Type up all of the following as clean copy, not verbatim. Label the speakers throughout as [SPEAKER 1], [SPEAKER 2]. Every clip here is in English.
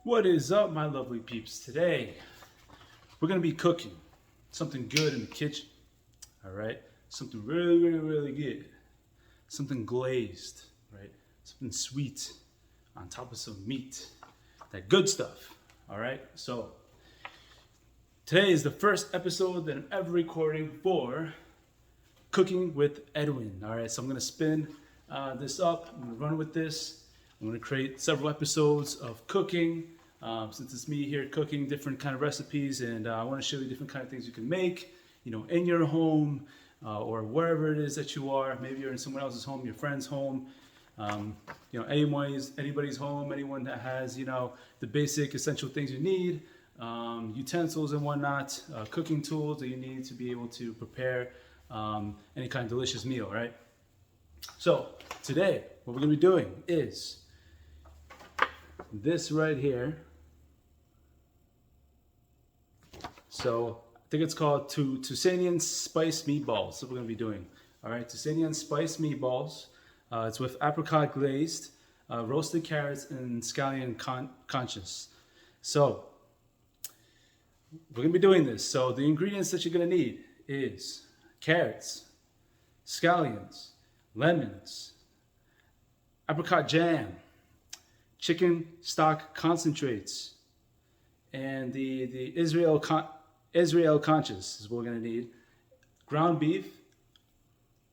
[SPEAKER 1] What is up, my lovely peeps? Today, we're gonna be cooking something good in the kitchen. All right, something really, really, really good. Something glazed, right? Something sweet on top of some meat. That good stuff. All right. So today is the first episode that I'm ever recording for Cooking with Edwin. All right. So I'm gonna spin this up. I'm gonna run with this. I'm gonna create several episodes of cooking. Since it's me here cooking different kind of recipes, and I want to show you different kind of things you can make, in your home or wherever it is that you are. Maybe you're in someone else's home, your friend's home, anybody's home, anyone that has, the basic essential things you need, utensils and whatnot, cooking tools that you need to be able to prepare any kind of delicious meal, right? So today, what we're going to be doing is this right here. So I think it's called Tunisian-spiced meatballs. That's what we're gonna be doing. All right, Tunisian-spiced meatballs. It's with apricot glazed, roasted carrots, and scallion conchas. So we're gonna be doing this. So the ingredients that you're gonna need is carrots, scallions, lemons, apricot jam, chicken stock concentrates, and the Israel conchas is what we're gonna need. Ground beef,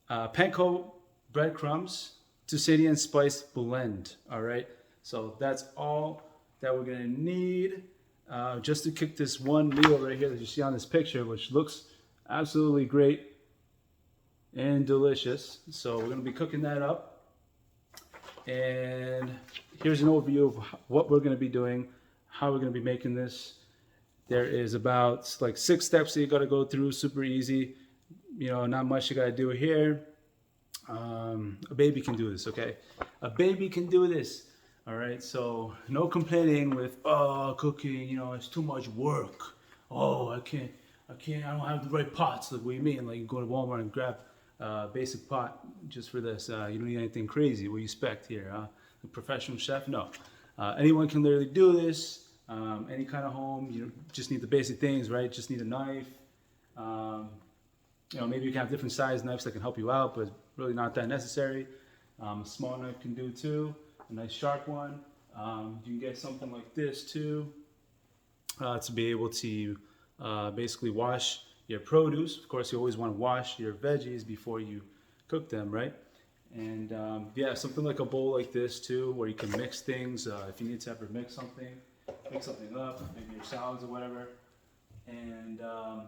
[SPEAKER 1] panko breadcrumbs, Tunisian-spiced blend. All right, so that's all that we're gonna need just to cook this one meal right here that you see on this picture, which looks absolutely great and delicious. So we're gonna be cooking that up, and here's an overview of what we're gonna be doing, how we're gonna be making this. There is about like 6 steps that you got to go through. Super easy, not much you got to do here. A baby can do this, okay? A baby can do this. All right, so no complaining with cooking. It's too much work. I can't. I don't have the right pots. Like, what do you mean? Like, you go to Walmart and grab a basic pot just for this. You don't need anything crazy. What do you expect here? A professional chef? No. Anyone can literally do this. Any kind of home, you just need the basic things, right? Just need a knife. Maybe you can have different size knives that can help you out, but really not that necessary. A small knife can do too, a nice sharp one. You can get something like this too, to be able to basically wash your produce. Of course, you always want to wash your veggies before you cook them, right? And something like a bowl like this too, where you can mix things if you need to ever mix something up, maybe your salads or whatever. And a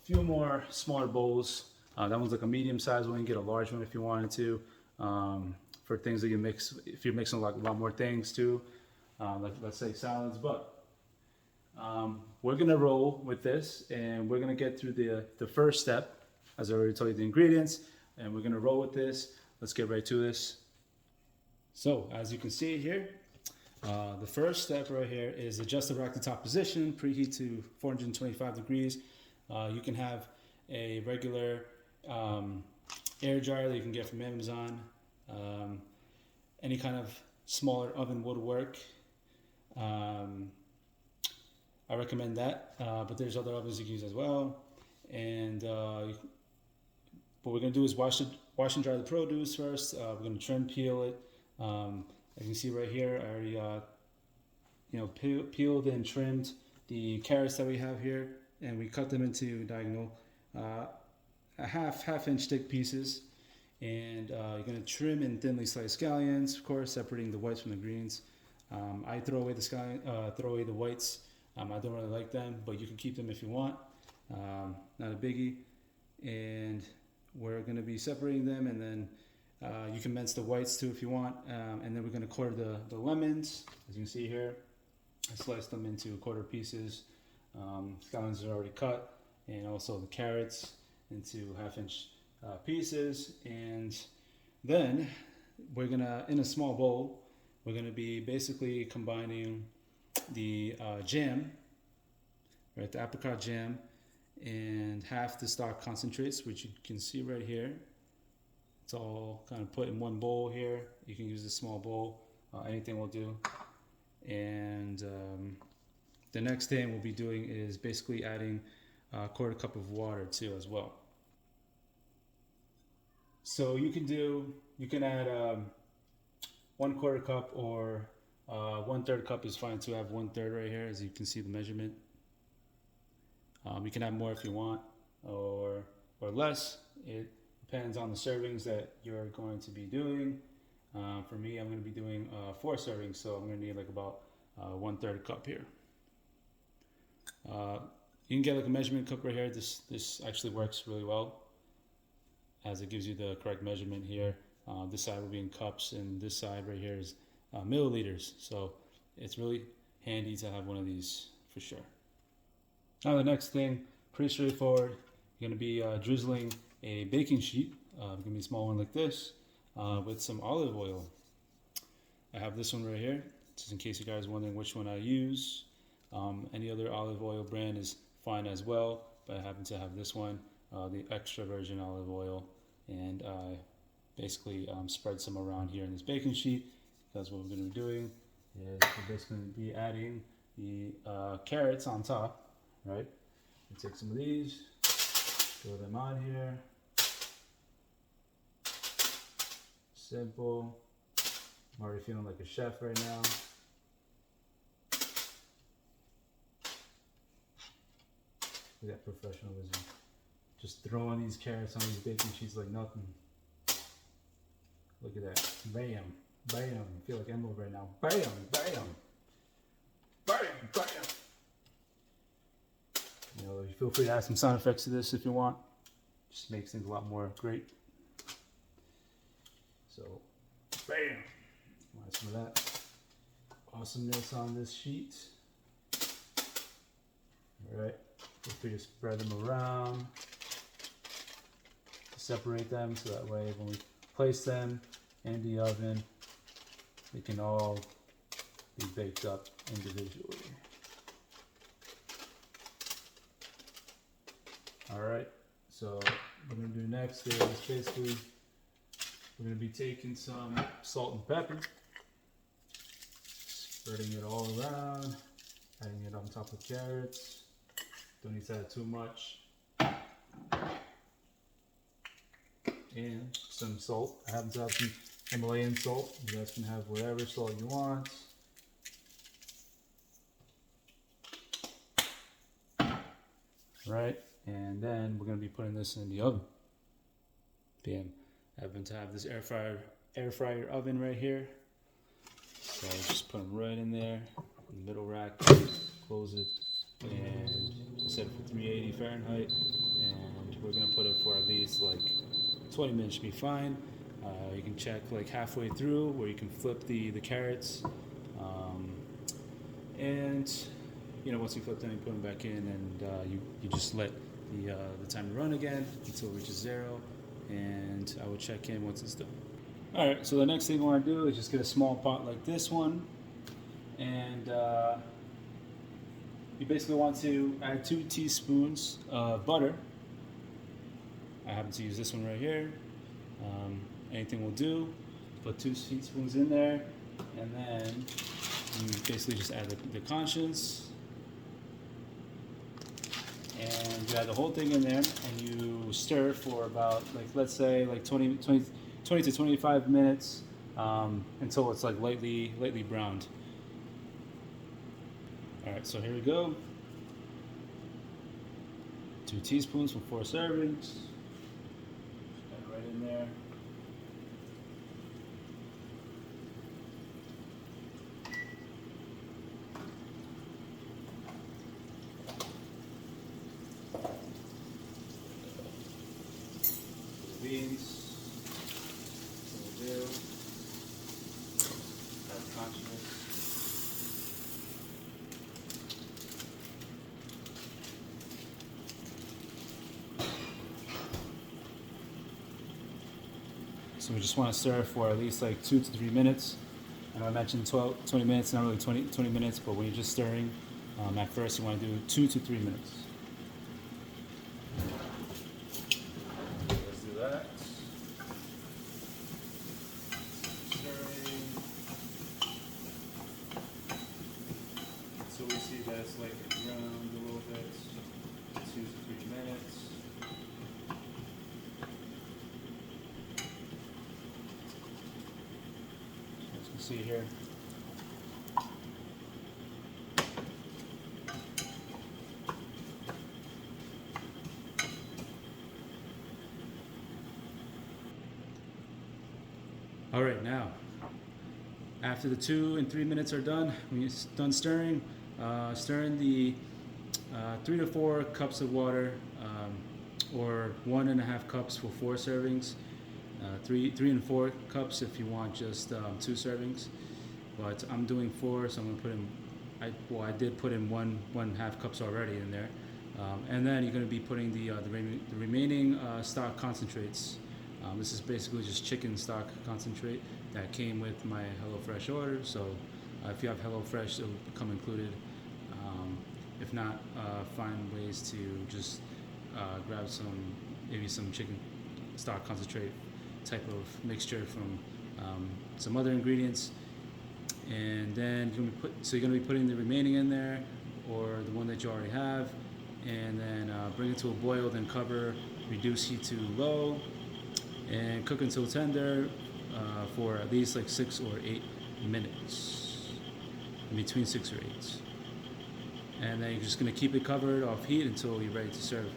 [SPEAKER 1] few more smaller bowls. That one's like a medium sized one. You get a large one if you wanted to, for things that you mix, if you're mixing like a lot more things too, like let's say salads. But we're gonna roll with this, and we're gonna get through the first step, as I already told you, the ingredients, and we're gonna roll with this. Let's get right to this. So as you can see here, the first step right here is adjust the rack to top position, preheat to 425 degrees. You can have a regular air dryer that you can get from Amazon. Any kind of smaller oven would work. I recommend that, but there's other ovens you can use as well. And what we're gonna do is wash and dry the produce first. We're gonna trim, peel it. As you can see right here, I already peeled and trimmed the carrots that we have here, and we cut them into diagonal, a half-inch thick pieces. And you're gonna trim and thinly sliced scallions, of course, separating the whites from the greens. I throw away the whites. I don't really like them, but you can keep them if you want. Not a biggie. And we're gonna be separating them, and then you can mince the whites too if you want, and then we're going to quarter the lemons. As you can see here, I sliced them into quarter pieces. Scallions are already cut, and also the carrots into half-inch pieces. And then we're going to, in a small bowl, we're going to be basically combining the jam, right, the apricot jam, and half the stock concentrates, which you can see right here. It's all kind of put in one bowl here. You can use a small bowl, anything will do. And The next thing we'll be doing is basically adding a quarter cup of water too as well. So you can add 1/4 cup or 1/3 cup is fine too. I have 1/3 right here, as you can see the measurement. You can add more if you want, or less. It depends on the servings that you're going to be doing. For me, I'm going to be doing 4 servings, so I'm going to need like about 1/3 cup here. You can get like a measurement cup right here. This actually works really well, as it gives you the correct measurement here. This side will be in cups, and this side right here is milliliters. So it's really handy to have one of these for sure. Now the next thing, pretty straightforward. You're going to be drizzling a baking sheet. It's going to be a small one like this, with some olive oil. I have this one right here, just in case you guys are wondering which one I use. Any other olive oil brand is fine as well, but I happen to have this one, the extra virgin olive oil, and I basically spread some around here in this baking sheet, because what we're going to be doing is we're basically going to be adding the carrots on top, right? We take some of these, throw them on here. Simple. I'm already feeling like a chef right now. Look at that professionalism. Just throwing these carrots on these baking sheets like nothing. Look at that. Bam. Bam. I feel like Emerald right now. Bam. Bam. Bam. Bam. You know, feel free to add some sound effects to this if you want. Just makes things a lot more great. So, bam. Add some of that awesomeness on this sheet. All right. Feel free to spread them around to separate them, so that way when we place them in the oven, they can all be baked up individually. All right, so what we're gonna do next is basically we're gonna be taking some salt and pepper, spreading it all around, adding it on top of carrots. Don't need to add too much. And some salt. I happen to have some Himalayan salt. You guys can have whatever salt you want. Right, and then we're going to be putting this in the oven. Bam. I happen to have this air fryer oven right here. So I just put them right in there, in the middle rack, close it, and set it for 380 Fahrenheit, and we're gonna put it for at least like 20 minutes should be fine. You can check like halfway through where you can flip the carrots, and you know, once you flip them, you put them back in, and you just let the timer run again until it reaches 0, and I will check in once it's done. All right, so the next thing I want to do is just get a small pot like this one, and you basically want to add 2 teaspoons of butter. I happen to use this one right here. Anything will do. Put 2 teaspoons in there, and then you basically just add the conscience, and you add the whole thing in there, and you stir for about, like, let's say like 20 to 25 minutes, until it's like lightly browned. All right, so here we go. 2 teaspoons for 4 servings. Add it right in there. Beans. Add conscious. So we just want to stir for at least like 2 to 3 minutes. I know I mentioned 20 minutes, not really 20 minutes, but when you're just stirring, at first you want to do 2 to 3 minutes. Let's do that. Stirring. we see that it's like around a little bit, 2 to 3 minutes. As you can see here. All right, now, after the 2 and 3 minutes are done, when you're done stirring, stirring the 3 to 4 cups of water, or 1.5 cups for 4 servings, 3 and 4 cups if you want just 2 servings. But I'm doing 4, so I'm gonna put in. I did put in 1.5 cups already in there, and then you're gonna be putting the remaining stock concentrates. This is basically just chicken stock concentrate that came with my HelloFresh order. So if you have HelloFresh, it'll come included. If not, find ways to just grab maybe some chicken stock concentrate type of mixture from some other ingredients. And then you're gonna be putting the remaining in there, or the one that you already have, and then bring it to a boil. Then cover, reduce heat to low, and cook until tender for at least like 6 or 8 minutes, in between 6 or 8. And then you're just gonna keep it covered off heat until you're ready to serve.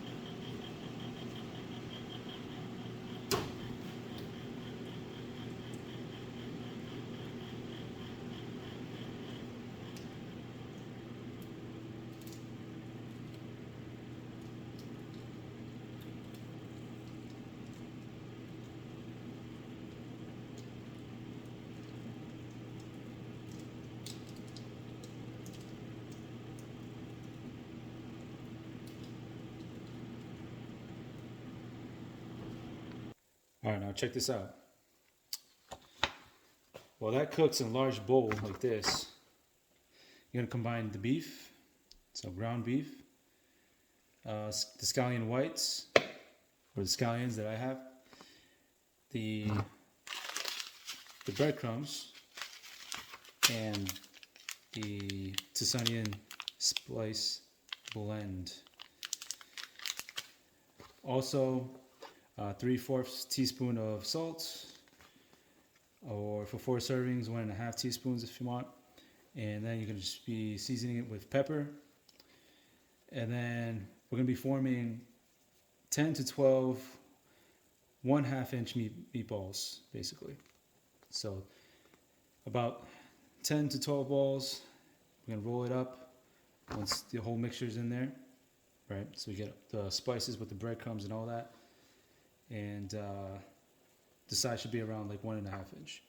[SPEAKER 1] All right, now check this out. While that cooks in a large bowl like this, you're gonna combine the beef, so ground beef, the scallion whites, or the scallions that I have, the breadcrumbs, and the Tunisian-spiced blend. Also, 3/4 teaspoon of salt, or for 4 servings, 1.5 teaspoons if you want. And then you're gonna just be seasoning it with pepper. And then we're gonna be forming 10 to 12 1/2 inch meatballs, basically. So about 10 to 12 balls. We're gonna roll it up once the whole mixture's in there, right? So we get the spices with the breadcrumbs and all that. And the size should be around like 1.5 inch.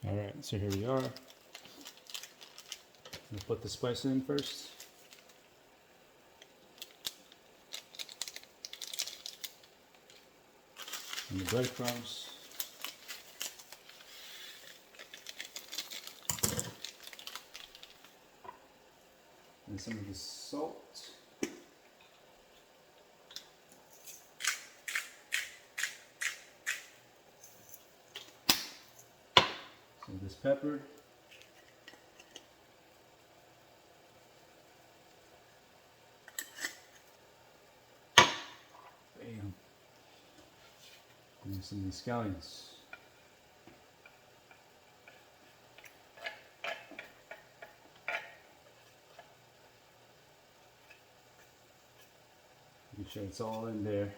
[SPEAKER 1] All right, so here we are. I'm gonna put the spice in first. And the breadcrumbs. And some of the salt. Some of this pepper. Bam. And some of these scallions. Make sure it's all in there.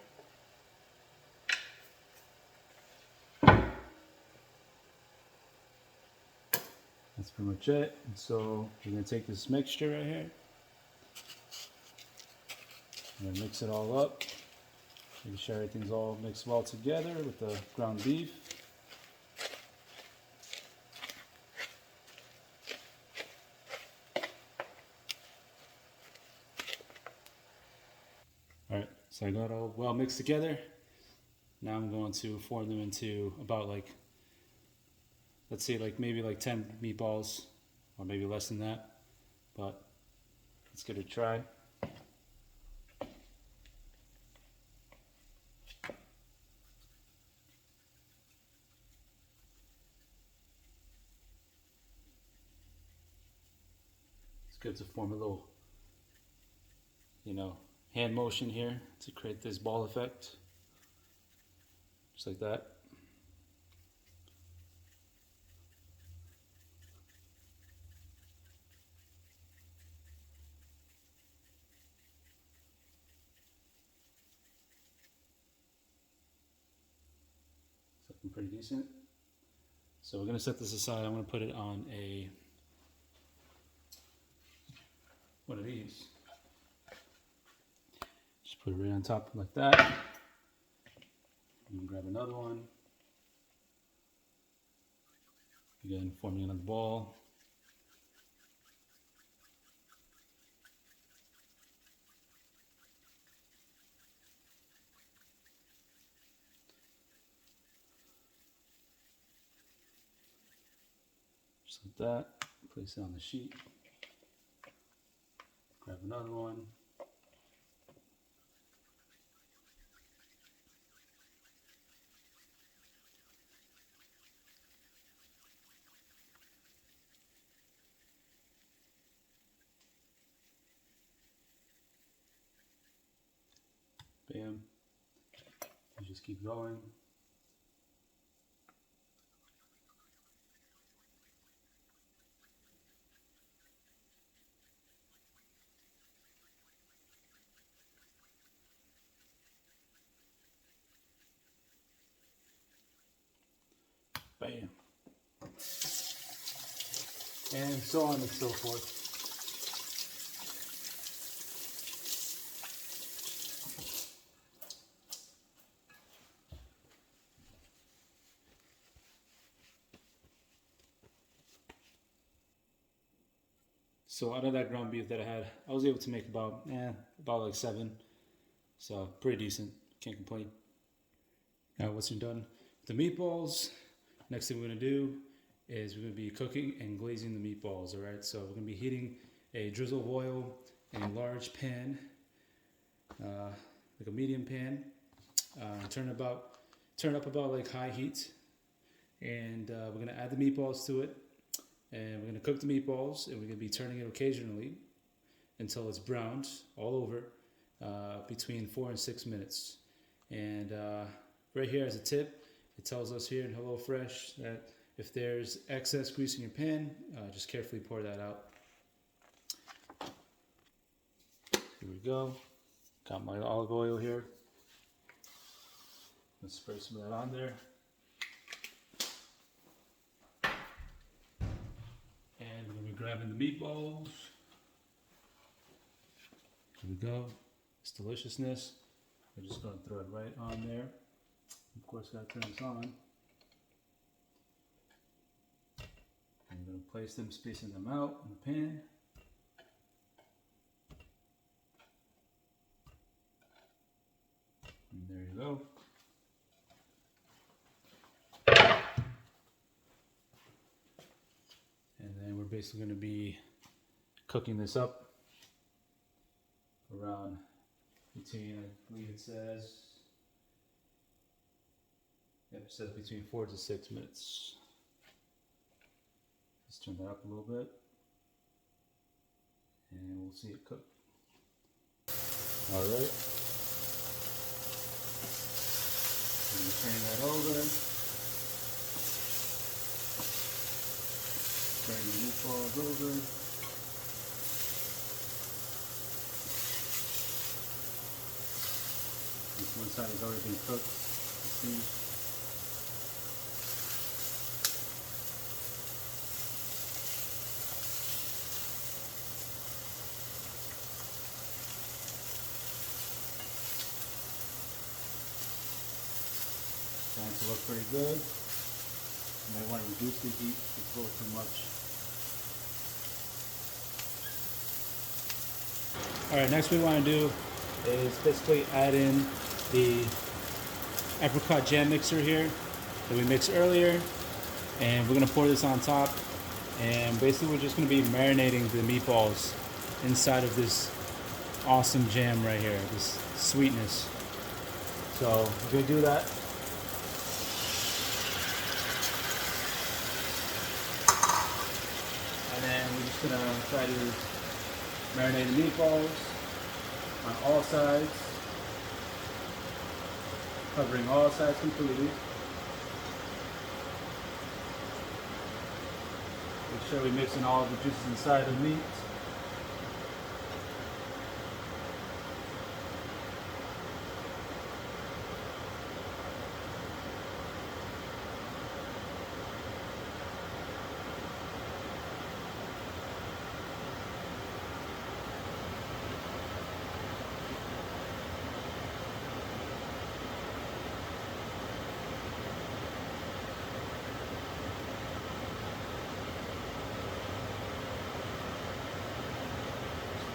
[SPEAKER 1] That's pretty much it. And so we're going to take this mixture right here. I'm going to mix it all up. Make sure everything's all mixed well together with the ground beef. Alright, so I got it all well mixed together. Now I'm going to form them into about like, let's say like maybe like 10 meatballs, or maybe less than that. But let's give it a try. It's good to form. form a little, hand motion here to create this ball effect. Just like that. Something pretty decent. So we're going to set this aside. I'm going to put it on one of these. Just put it right on top like that. And grab another one. Again, forming another ball. Just like that. Place it on the sheet. Grab another one. Bam. You just keep going. Bam. And so on and so forth. So out of that ground beef that I had, I was able to make about like 7. So pretty decent, can't complain. Now once you're done with the meatballs, next thing we're gonna do is we're gonna be cooking and glazing the meatballs, all right? So we're gonna be heating a drizzle of oil in a large pan, like a medium pan. Turn it up about like high heat. And we're gonna add the meatballs to it. And we're going to cook the meatballs, and we're going to be turning it occasionally until it's browned all over, between 4 and 6 minutes. And right here as a tip, it tells us here in HelloFresh that if there's excess grease in your pan, just carefully pour that out. Here we go. Got my olive oil here. Let's spray some of that on there. Grabbing the meatballs. Here we go. It's deliciousness. We're just going to throw it right on there. Of course, got to turn this on. I'm going to place them, spacing them out in the pan. And there you go. Basically going to be cooking this up around between, I believe it says, it says between 4 to 6 minutes. Let's turn that up a little bit and we'll see it cook. Alright, turn that over. Turn the meatballs over. This one side has already been cooked. See? Starting to look pretty good. You might want to reduce the heat if it's a little too much. Alright, next we want to do is basically add in the apricot jam mixer here that we mixed earlier, and we're going to pour this on top, and basically we're just going to be marinating the meatballs inside of this awesome jam right here, this sweetness. So we're going to do that. And then we're just going to try to Marinate the meatballs on all sides, covering all sides completely. Make sure we mix in all the juices inside the meat.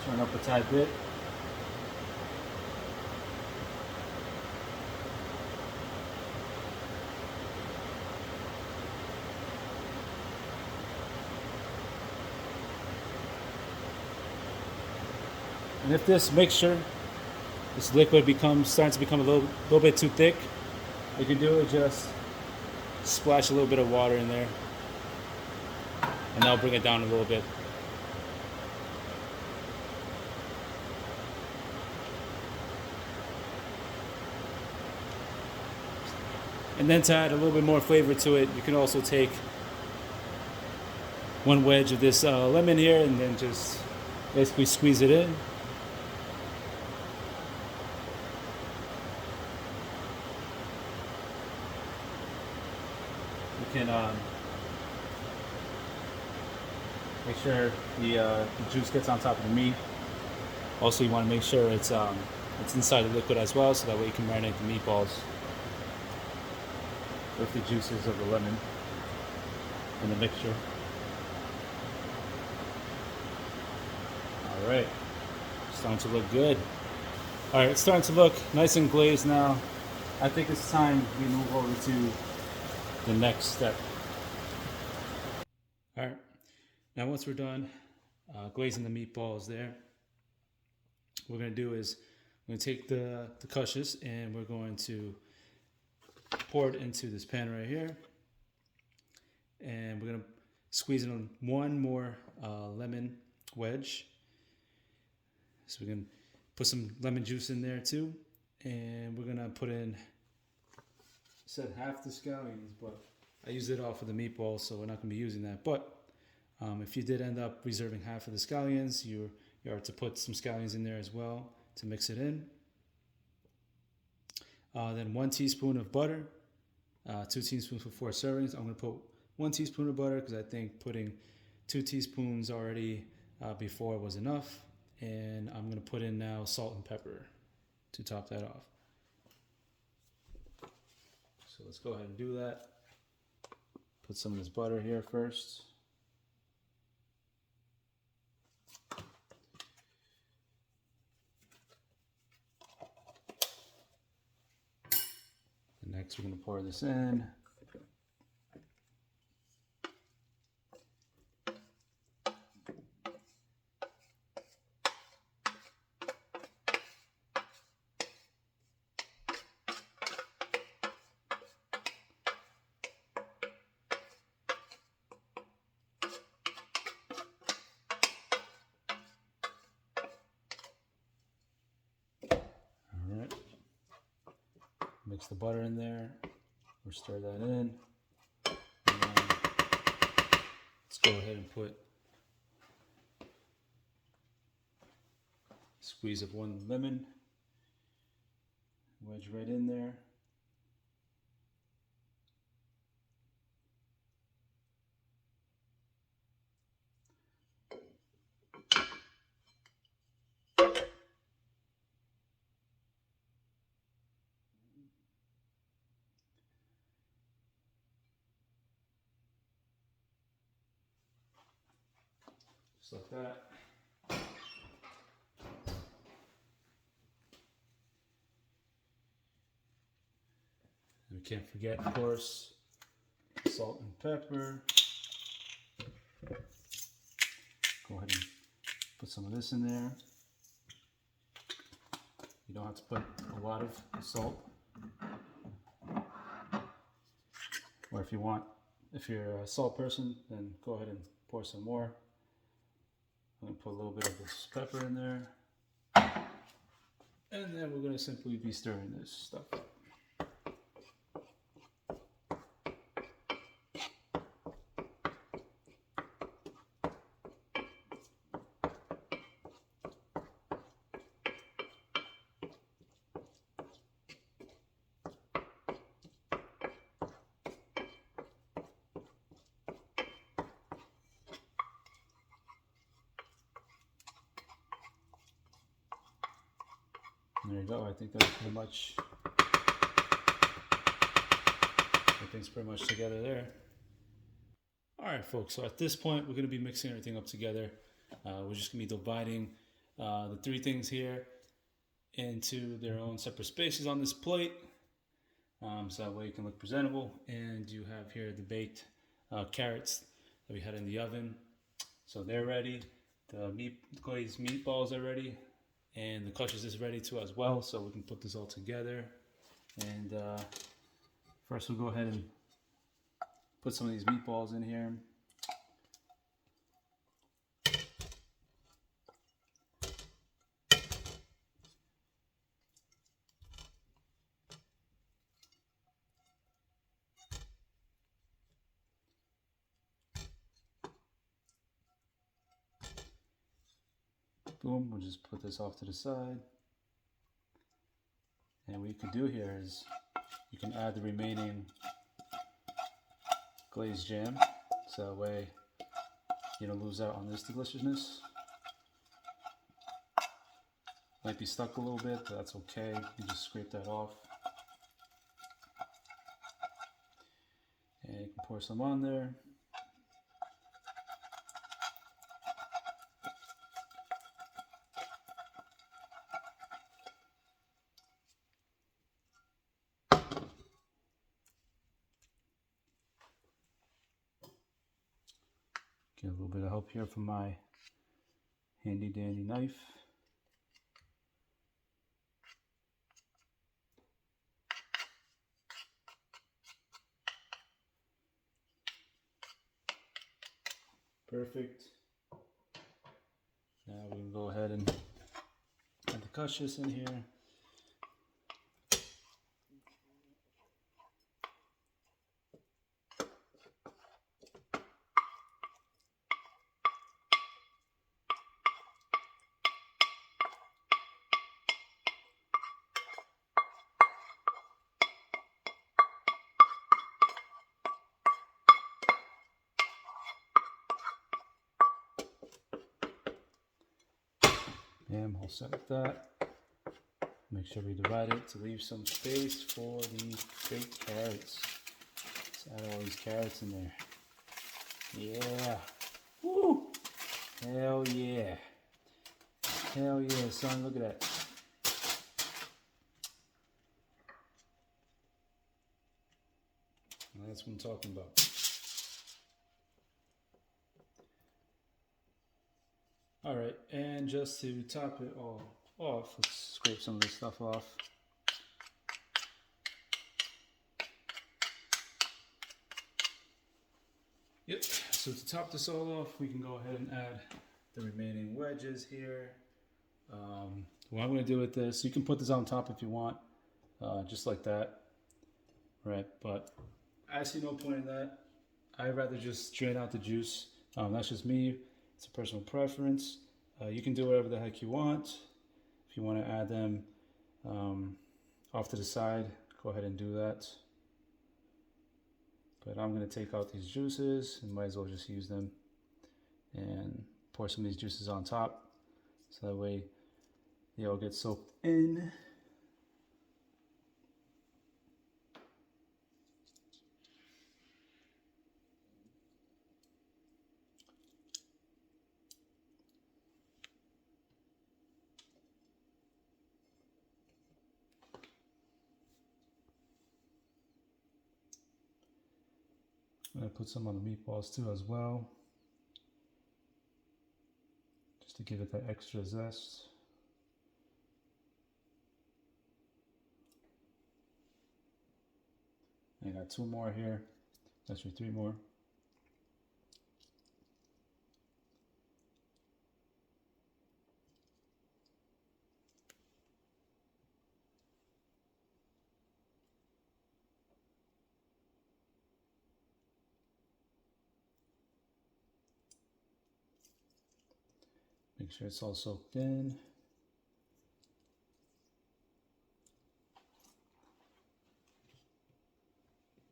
[SPEAKER 1] Turn up a tad bit. And if this mixture, this liquid starts to become a little bit too thick, what you can do is just splash a little bit of water in there, and that'll bring it down a little bit. And then to add a little bit more flavor to it, you can also take one wedge of this lemon here and then just basically squeeze it in. You can make sure the juice gets on top of the meat. Also, you want to make sure it's inside the liquid as well, so that way you can marinate the meatballs with the juices of the lemon in the mixture. All right, starting to look good. All right, it's starting to look nice and glazed now. I think it's time we move over to the next step. All right, now once we're done glazing the meatballs there, what we're gonna do is we're gonna take the couscous and we're going to pour it into this pan right here, and we're gonna squeeze in one more lemon wedge. So we can put some lemon juice in there too, and we're gonna put in, I said half the scallions, but I used it all for the meatballs, so we're not gonna be using that. But if you did end up reserving half of the scallions, you are to put some scallions in there as well to mix it in. Then 1 teaspoon of butter, 2 teaspoons for 4 servings. I'm going to put 1 teaspoon of butter because I think putting 2 teaspoons already before was enough. And I'm going to put in now salt and pepper to top that off. So let's go ahead and do that. Put some of this butter here first. Next, we're going to pour this in. All right. Mix the butter in there. Or stir that in. And then let's go ahead and put a squeeze of 1 lemon, wedge right in there. Just like that. And we can't forget, of course, salt and pepper. Go ahead and put some of this in there. You don't have to put a lot of salt. Or if you want, if you're a salt person, then go ahead and pour some more. I'm gonna put a little bit of this pepper in there. And then we're gonna simply be stirring this stuff up. There you go. I think that's pretty much, everything's pretty much together there. All right, folks. So at this point, we're going to be mixing everything up together. We're just going to be dividing the three things here into their own separate spaces on this plate. So that way it can look presentable. And you have here the baked carrots that we had in the oven. So they're ready. The glazed meatballs are ready. And the couscous is ready too as well, so we can put this all together. And first we'll go ahead and put some of these meatballs in here. Boom, we'll just put this off to the side. And what you can do here is you can add the remaining glazed jam, so that way you don't lose out on this deliciousness. Might be stuck a little bit, but that's okay. You just scrape that off. And you can pour some on there. Get a little bit of help here from my handy dandy knife. Perfect. Now we can go ahead and add the couscous in here. Bam, all set with that. Make sure we divide it to leave some space for the baked carrots. Let's add all these carrots in there. Yeah. Woo! Hell yeah. Hell yeah, son, look at that. That's what I'm talking about. All right, and just to top it all off, let's scrape some of this stuff off. Yep, so to top this all off, we can go ahead and add the remaining wedges here. What I'm gonna do with this, you can put this on top if you want, just like that, right? But I see no point in that. I'd rather just drain out the juice. That's just me. It's a personal preference. You can do whatever the heck you want. If you want to add them off to the side, go ahead and do that. But I'm going to take out these juices and might as well just use them and pour some of these juices on top, so that way they all get soaked in. I'm going to put some on the meatballs too as well, just to give it that extra zest. I got 2 more here, actually 3 more. Make sure it's all soaked in.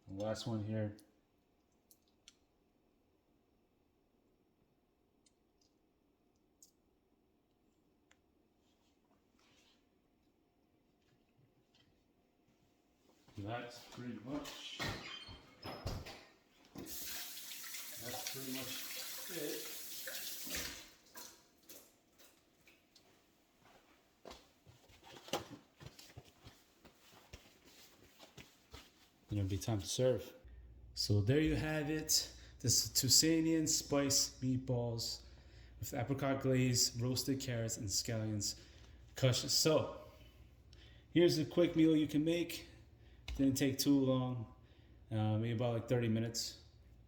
[SPEAKER 1] The last one here. That's pretty much it. Then it'll be time to serve. So there you have it. This is Tunisian-spiced meatballs with apricot glaze, roasted carrots, and scallions, couscous. So here's a quick meal you can make. Didn't take too long, maybe about like 30 minutes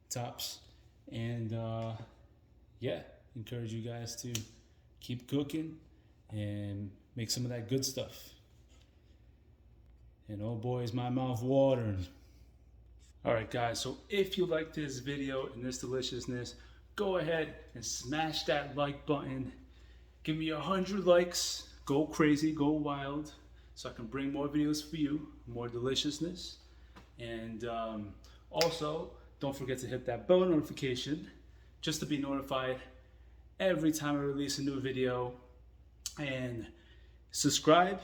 [SPEAKER 1] tops. And yeah, encourage you guys to keep cooking and make some of that good stuff. And oh boy, is my mouth watering. Alright guys, so if you like this video and this deliciousness, go ahead and smash that like button. Give me 100 likes. Go crazy, go wild, so I can bring more videos for you, more deliciousness. And also, don't forget to hit that bell notification just to be notified every time I release a new video. And subscribe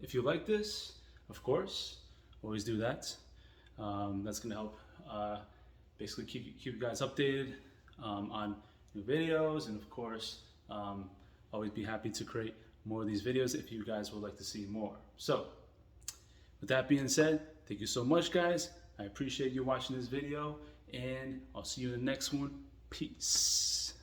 [SPEAKER 1] if you like this, of course. Always do that. That's going to help basically keep you guys updated on new videos. And of course, always be happy to create more of these videos if you guys would like to see more. So with that being said, thank you so much guys. I appreciate you watching this video, and I'll see you in the next one. Peace.